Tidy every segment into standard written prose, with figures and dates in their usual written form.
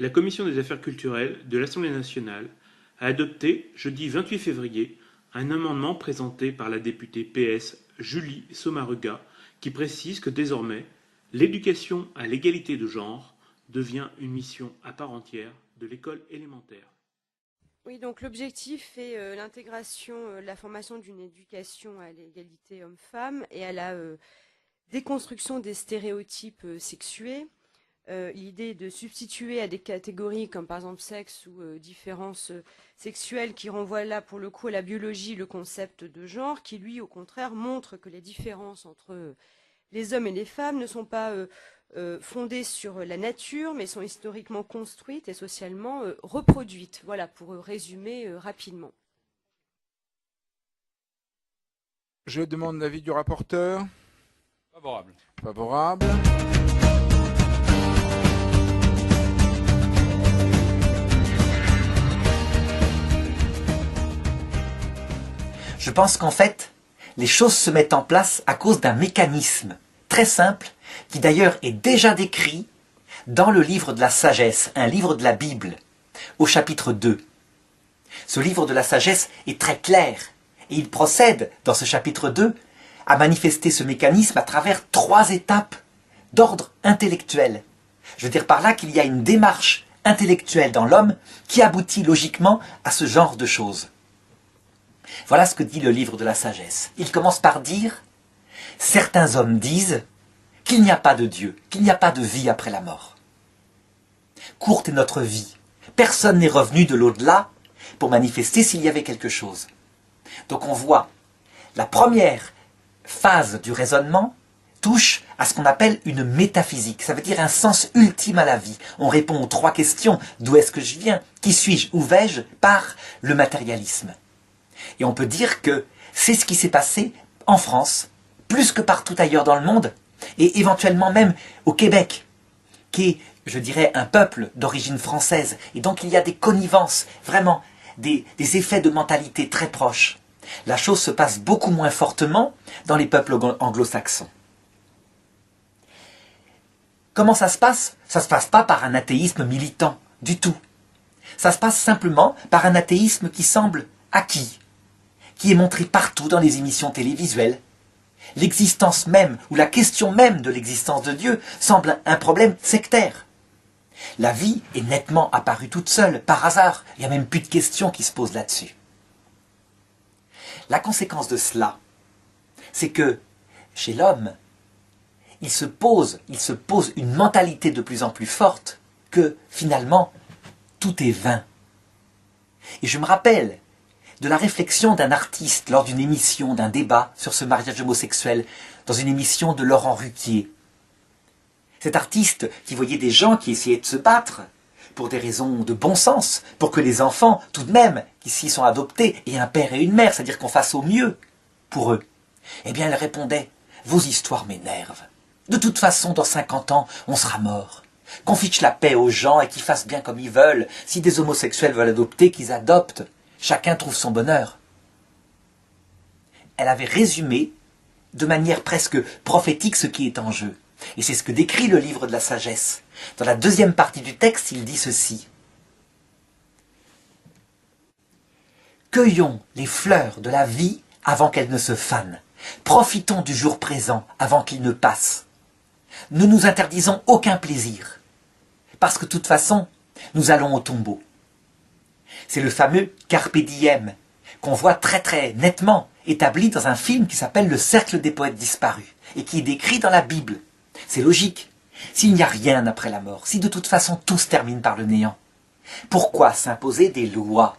La Commission des affaires culturelles de l'Assemblée nationale a adopté, jeudi 28 février, un amendement présenté par la députée PS Julie Sommaruga qui précise que désormais, l'éducation à l'égalité de genre devient une mission à part entière de l'école élémentaire. Oui, donc l'objectif est l'intégration, la formation d'une éducation à l'égalité homme-femme et à la déconstruction des stéréotypes sexués. L'idée est de substituer à des catégories comme par exemple sexe ou différences sexuelles qui renvoient là pour le coup à la biologie le concept de genre qui lui au contraire montre que les différences entre les hommes et les femmes ne sont pas fondées sur la nature mais sont historiquement construites et socialement reproduites. Voilà pour résumer rapidement. Je demande l'avis du rapporteur. Favorable. Favorable. Je pense qu'en fait, les choses se mettent en place à cause d'un mécanisme très simple, qui d'ailleurs est déjà décrit dans le livre de la sagesse, un livre de la Bible, au chapitre 2. Ce livre de la sagesse est très clair, et il procède, dans ce chapitre 2, à manifester ce mécanisme à travers 3 étapes d'ordre intellectuel. Je veux dire par là qu'il y a une démarche intellectuelle dans l'homme qui aboutit logiquement à ce genre de choses. Voilà ce que dit le livre de la sagesse. Il commence par dire « Certains hommes disent qu'il n'y a pas de Dieu, qu'il n'y a pas de vie après la mort. Courte est notre vie. Personne n'est revenu de l'au-delà pour manifester s'il y avait quelque chose. » Donc on voit, la première phase du raisonnement touche à ce qu'on appelle une métaphysique. Ça veut dire un sens ultime à la vie. On répond aux 3 questions. D'où est-ce que je viens? Qui suis-je? Où vais-je? Par le matérialisme. Et on peut dire que c'est ce qui s'est passé en France, plus que partout ailleurs dans le monde, et éventuellement même au Québec, qui est, je dirais, un peuple d'origine française. Et donc il y a des connivences, vraiment, des effets de mentalité très proches. La chose se passe beaucoup moins fortement dans les peuples anglo-saxons. Comment ça se passe? Ça ne se passe pas par un athéisme militant, du tout. Ça se passe simplement par un athéisme qui semble acquis, qui est montré partout dans les émissions télévisuelles. L'existence même, ou la question même de l'existence de Dieu, semble un problème sectaire. La vie est nettement apparue toute seule, par hasard. Il n'y a même plus de questions qui se posent là-dessus. La conséquence de cela, c'est que, chez l'homme, il se pose une mentalité de plus en plus forte que, finalement, tout est vain. Et je me rappelle de la réflexion d'un artiste lors d'une émission, d'un débat sur ce mariage homosexuel, dans une émission de Laurent Ruquier. Cet artiste qui voyait des gens qui essayaient de se battre pour des raisons de bon sens, pour que les enfants, tout de même, qui s'y sont adoptés, aient un père et une mère, c'est-à-dire qu'on fasse au mieux pour eux. Eh bien, elle répondait « Vos histoires m'énervent. De toute façon, dans 50 ans, on sera mort. Qu'on fiche la paix aux gens et qu'ils fassent bien comme ils veulent. Si des homosexuels veulent adopter, qu'ils adoptent. Chacun trouve son bonheur. » Elle avait résumé, de manière presque prophétique, ce qui est en jeu. Et c'est ce que décrit le livre de la sagesse. Dans la 2e partie du texte, il dit ceci. « Cueillons les fleurs de la vie avant qu'elles ne se fanent. Profitons du jour présent avant qu'il ne passe. Ne nous interdisons aucun plaisir, parce que de toute façon, nous allons au tombeau. » C'est le fameux Carpe Diem qu'on voit très très nettement établi dans un film qui s'appelle Le Cercle des poètes disparus et qui est décrit dans la Bible. C'est logique. S'il n'y a rien après la mort, si de toute façon tout se termine par le néant, pourquoi s'imposer des lois,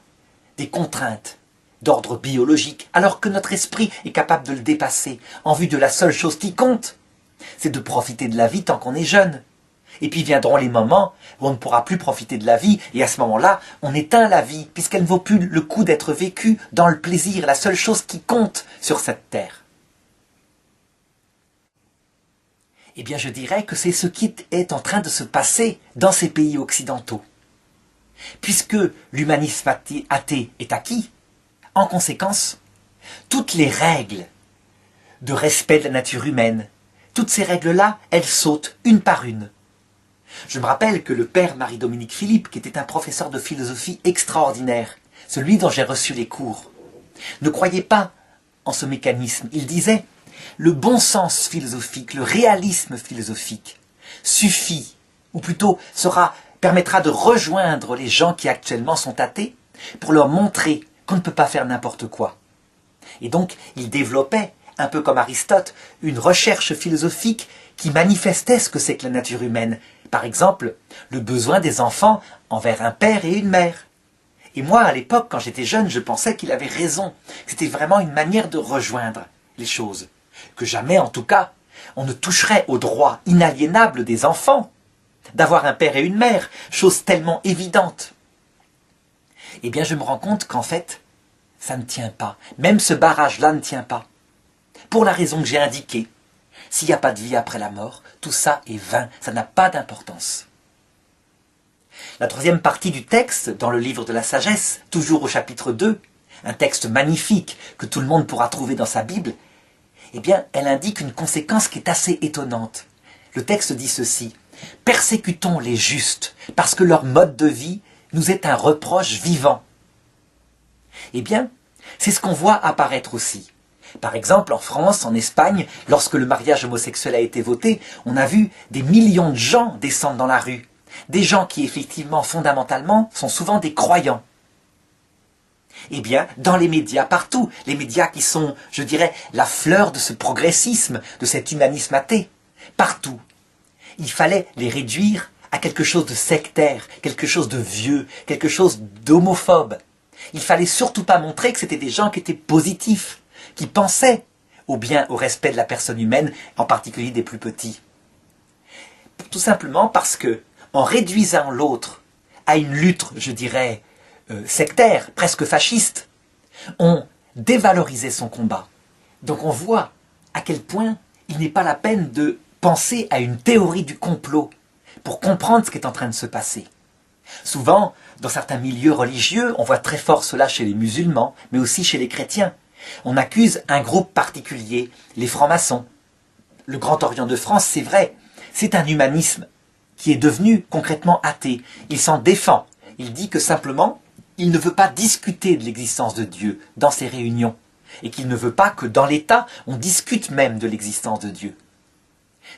des contraintes d'ordre biologique alors que notre esprit est capable de le dépasser en vue de la seule chose qui compte? C'est de profiter de la vie tant qu'on est jeune. Et puis viendront les moments où on ne pourra plus profiter de la vie, et à ce moment-là, on éteint la vie, puisqu'elle ne vaut plus le coup d'être vécue dans le plaisir, la seule chose qui compte sur cette terre. Eh bien, je dirais que c'est ce qui est en train de se passer dans ces pays occidentaux. Puisque l'humanisme athée est acquis, en conséquence, toutes les règles de respect de la nature humaine, toutes ces règles-là, elles sautent une par une. Je me rappelle que le père Marie-Dominique Philippe, qui était un professeur de philosophie extraordinaire, celui dont j'ai reçu les cours, ne croyait pas en ce mécanisme. Il disait, le bon sens philosophique, le réalisme philosophique suffit, ou plutôt permettra de rejoindre les gens qui actuellement sont athées pour leur montrer qu'on ne peut pas faire n'importe quoi. Et donc, il développait, un peu comme Aristote, une recherche philosophique qui manifestait ce que c'est que la nature humaine. Par exemple, le besoin des enfants envers un père et une mère. Et moi, à l'époque, quand j'étais jeune, je pensais qu'il avait raison. C'était vraiment une manière de rejoindre les choses. Que jamais, en tout cas, on ne toucherait au droit inaliénable des enfants d'avoir un père et une mère, chose tellement évidente. Eh bien, je me rends compte qu'en fait, ça ne tient pas. Même ce barrage-là ne tient pas. Pour la raison que j'ai indiquée. S'il n'y a pas de vie après la mort, tout ça est vain, ça n'a pas d'importance. La troisième partie du texte, dans le livre de la sagesse, toujours au chapitre 2, un texte magnifique que tout le monde pourra trouver dans sa Bible, eh bien, elle indique une conséquence qui est assez étonnante. Le texte dit ceci, « Persécutons les justes, parce que leur mode de vie nous est un reproche vivant. » Eh bien, c'est ce qu'on voit apparaître aussi. Par exemple, en France, en Espagne, lorsque le mariage homosexuel a été voté, on a vu des millions de gens descendre dans la rue. Des gens qui, effectivement, fondamentalement, sont souvent des croyants. Eh bien, dans les médias, partout, les médias qui sont, je dirais, la fleur de ce progressisme, de cet humanisme athée, partout, il fallait les réduire à quelque chose de sectaire, quelque chose de vieux, quelque chose d'homophobe. Il fallait surtout pas montrer que c'était des gens qui étaient positifs, qui pensaient au bien, au respect de la personne humaine, en particulier des plus petits. Tout simplement parce que, en réduisant l'autre à une lutte, je dirais, sectaire, presque fasciste, on dévalorisait son combat. Donc on voit à quel point il n'est pas la peine de penser à une théorie du complot pour comprendre ce qui est en train de se passer. Souvent, dans certains milieux religieux, on voit très fort cela chez les musulmans, mais aussi chez les chrétiens. On accuse un groupe particulier, les francs-maçons. Le Grand Orient de France, c'est vrai, c'est un humanisme qui est devenu concrètement athée. Il s'en défend. Il dit que simplement, il ne veut pas discuter de l'existence de Dieu dans ses réunions, et qu'il ne veut pas que dans l'État, on discute même de l'existence de Dieu.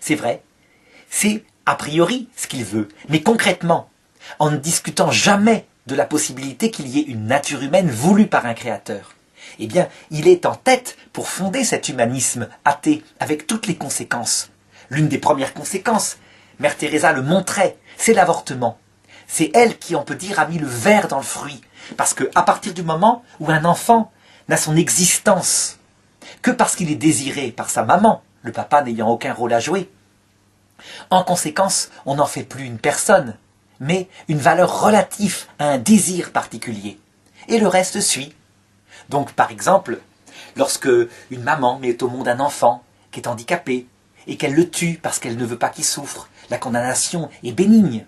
C'est vrai, c'est a priori ce qu'il veut, mais concrètement, en ne discutant jamais de la possibilité qu'il y ait une nature humaine voulue par un créateur, eh bien, il est en tête pour fonder cet humanisme athée avec toutes les conséquences. L'une des premières conséquences, Mère Teresa le montrait, c'est l'avortement. C'est elle qui, on peut dire, a mis le ver dans le fruit. Parce qu'à partir du moment où un enfant n'a son existence que parce qu'il est désiré par sa maman, le papa n'ayant aucun rôle à jouer, en conséquence, on n'en fait plus une personne, mais une valeur relative à un désir particulier. Et le reste suit. Donc, par exemple, lorsque une maman met au monde un enfant qui est handicapé et qu'elle le tue parce qu'elle ne veut pas qu'il souffre, la condamnation est bénigne.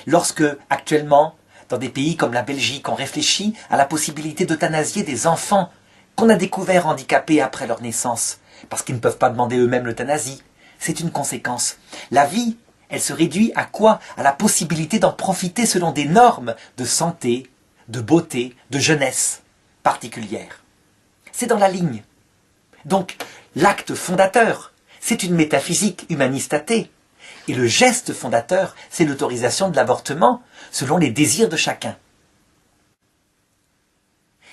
Lorsque, actuellement, dans des pays comme la Belgique, on réfléchit à la possibilité d'euthanasier des enfants qu'on a découverts handicapés après leur naissance, parce qu'ils ne peuvent pas demander eux-mêmes l'euthanasie, c'est une conséquence. La vie, elle se réduit à quoi? À la possibilité d'en profiter selon des normes de santé, de beauté, de jeunesse particulière. C'est dans la ligne. Donc, l'acte fondateur, c'est une métaphysique humaniste athée. Et le geste fondateur, c'est l'autorisation de l'avortement selon les désirs de chacun.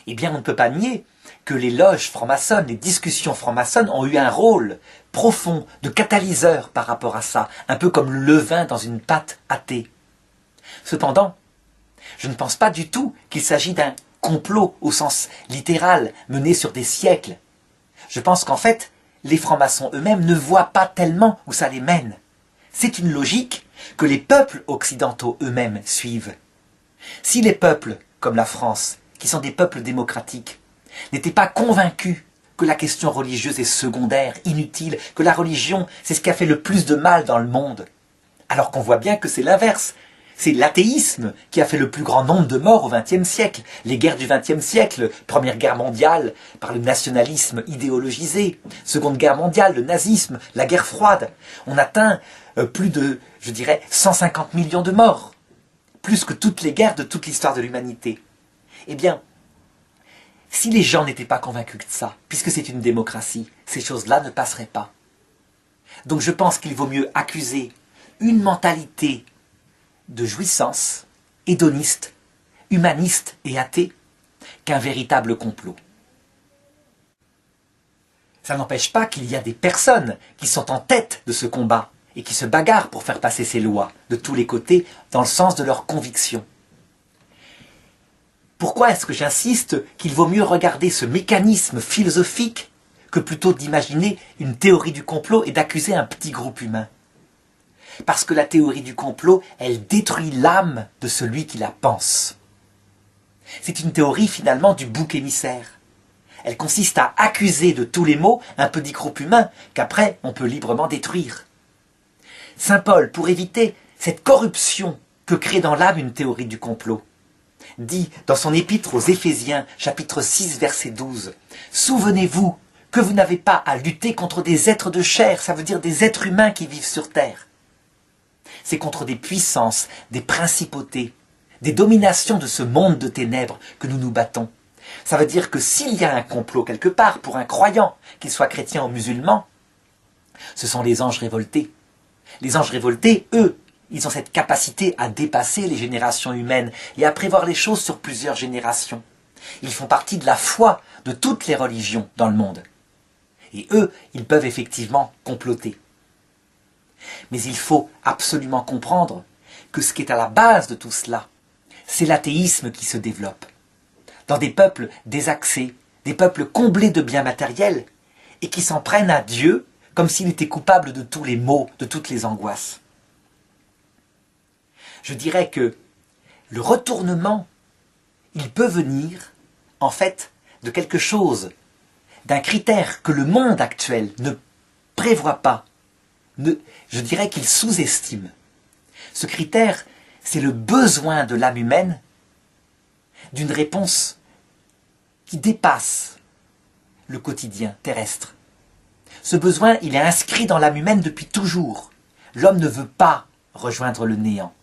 Eh bien, on ne peut pas nier que les loges francs-maçonnes, les discussions francs-maçonnes ont eu un rôle profond de catalyseur par rapport à ça, un peu comme le levain dans une pâte athée. Cependant, je ne pense pas du tout qu'il s'agit d'un complot au sens littéral, mené sur des siècles. Je pense qu'en fait, les francs-maçons eux-mêmes ne voient pas tellement où ça les mène. C'est une logique que les peuples occidentaux eux-mêmes suivent. Si les peuples, comme la France, qui sont des peuples démocratiques, n'étaient pas convaincus que la question religieuse est secondaire, inutile, que la religion, c'est ce qui a fait le plus de mal dans le monde, alors qu'on voit bien que c'est l'inverse. C'est l'athéisme qui a fait le plus grand nombre de morts au XXe siècle. Les guerres du XXe siècle, Première Guerre mondiale, par le nationalisme idéologisé, Seconde Guerre mondiale, le nazisme, la guerre froide. On atteint plus de, je dirais, 150 millions de morts. Plus que toutes les guerres de toute l'histoire de l'humanité. Eh bien, si les gens n'étaient pas convaincus de ça, puisque c'est une démocratie, ces choses-là ne passeraient pas. Donc je pense qu'il vaut mieux accuser une mentalité de jouissance, hédoniste, humaniste et athée, qu'un véritable complot. Ça n'empêche pas qu'il y a des personnes qui sont en tête de ce combat et qui se bagarrent pour faire passer ces lois de tous les côtés dans le sens de leurs convictions. Pourquoi est-ce que j'insiste qu'il vaut mieux regarder ce mécanisme philosophique que plutôt d'imaginer une théorie du complot et d'accuser un petit groupe humain? Parce que la théorie du complot, elle détruit l'âme de celui qui la pense. C'est une théorie finalement du bouc émissaire. Elle consiste à accuser de tous les maux un petit groupe humain qu'après on peut librement détruire. Saint Paul, pour éviter cette corruption que crée dans l'âme une théorie du complot, dit dans son épître aux Éphésiens, chapitre 6, verset 12, « Souvenez-vous que vous n'avez pas à lutter contre des êtres de chair, ça veut dire des êtres humains qui vivent sur terre. C'est contre des puissances, des principautés, des dominations de ce monde de ténèbres que nous nous battons. Ça veut dire que s'il y a un complot quelque part pour un croyant, qu'il soit chrétien ou musulman, ce sont les anges révoltés. Les anges révoltés, eux, ils ont cette capacité à dépasser les générations humaines et à prévoir les choses sur plusieurs générations. Ils font partie de la foi de toutes les religions dans le monde. Et eux, ils peuvent effectivement comploter. Mais il faut absolument comprendre que ce qui est à la base de tout cela, c'est l'athéisme qui se développe. Dans des peuples désaxés, des peuples comblés de biens matériels, et qui s'en prennent à Dieu comme s'il était coupable de tous les maux, de toutes les angoisses. Je dirais que le retournement, il peut venir, en fait, de quelque chose, d'un critère que le monde actuel ne prévoit pas. Je dirais qu'il sous-estime. Ce critère, c'est le besoin de l'âme humaine d'une réponse qui dépasse le quotidien terrestre. Ce besoin, il est inscrit dans l'âme humaine depuis toujours. L'homme ne veut pas rejoindre le néant.